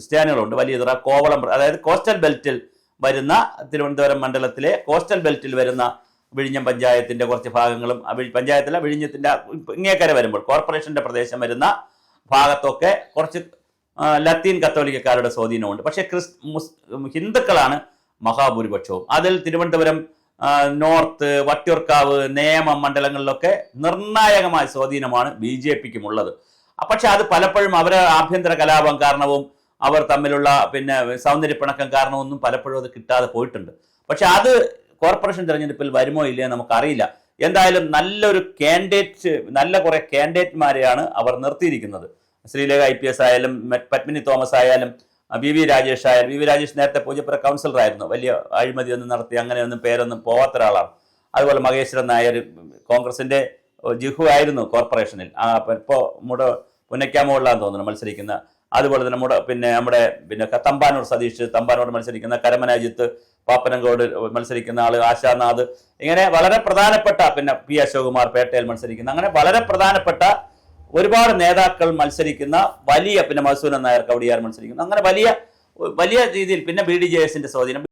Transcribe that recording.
ക്രിസ്ത്യാനികളുണ്ട്. വലിയതുറ, കോവളം, അതായത് കോസ്റ്റൽ ബെൽറ്റിൽ വരുന്ന തിരുവനന്തപുരം മണ്ഡലത്തിലെ കോസ്റ്റൽ ബെൽറ്റിൽ വരുന്ന വിഴിഞ്ഞം പഞ്ചായത്തിന്റെ കുറച്ച് ഭാഗങ്ങളും, പഞ്ചായത്തിലെ വിഴിഞ്ഞത്തിന്റെ ഇങ്ങേക്കര വരുമ്പോൾ കോർപ്പറേഷന്റെ പ്രദേശം വരുന്ന ഭാഗത്തൊക്കെ കുറച്ച് ലത്തീൻ കത്തോലിക്കക്കാരുടെ സ്വാധീനമുണ്ട്. പക്ഷേ ഹിന്ദുക്കളാണ് മഹാഭൂരിപക്ഷവും. അതിൽ തിരുവനന്തപുരം നോർത്ത്, വട്ടിയൂർക്കാവ്, നേമം മണ്ഡലങ്ങളിലൊക്കെ നിർണായകമായ സ്വാധീനമാണ് BJPക്കുമുള്ളത്. പക്ഷെ അത് പലപ്പോഴും അവരുടെ ആഭ്യന്തര കലാപം കാരണവും അവർ തമ്മിലുള്ള സൗന്ദര്യപ്പിണക്കം കാരണമൊന്നും പലപ്പോഴും അത് കിട്ടാതെ പോയിട്ടുണ്ട്. പക്ഷെ അത് കോർപ്പറേഷൻ തെരഞ്ഞെടുപ്പിൽ വരുമോ ഇല്ലയോ നമുക്കറിയില്ല. എന്തായാലും നല്ല കുറെ കാൻഡിഡേറ്റ്മാരെയാണ് അവർ നിർത്തിയിരിക്കുന്നത്. ശ്രീലേഖ IPS ആയാലും, പത്മിനി തോമസ് ആയാലും, VV രാജേഷ് ആയാലും. VV രാജേഷ് നേരത്തെ പൂജപ്പുര കൗൺസിലറായിരുന്നു. വലിയ അഴിമതിയൊന്നും നടത്തി അങ്ങനെയൊന്നും പേരൊന്നും പോവാത്ത ഒരാളാണ്. അതുപോലെ മഹേശ്വരൻ നായർ കോൺഗ്രസിന്റെ ജിഹു ആയിരുന്നു കോർപ്പറേഷനിൽ. ഇപ്പോൾ പുന്നയ്ക്കാമുകളിലാന്ന് തോന്നുന്നു മത്സരിക്കുന്ന. അതുപോലെ തന്നെ നമ്മുടെ തമ്പാനൂർ സതീഷ്, തമ്പാനൂർ മത്സരിക്കുന്ന, കരമനാജിത്ത്, പാപ്പനംകോട് മത്സരിക്കുന്ന ആള്, ആശാനാഥ്, ഇങ്ങനെ വളരെ പ്രധാനപ്പെട്ട P. അശോകുമാർ പേട്ടയിൽ മത്സരിക്കുന്ന, അങ്ങനെ വളരെ പ്രധാനപ്പെട്ട ഒരുപാട് നേതാക്കൾ മത്സരിക്കുന്ന വലിയ, മധുസൂദനൻ നായർ കവടിയാർ മത്സരിക്കുന്ന, അങ്ങനെ വലിയ രീതിയിൽ BDJSന്റെ സ്വാധീനം.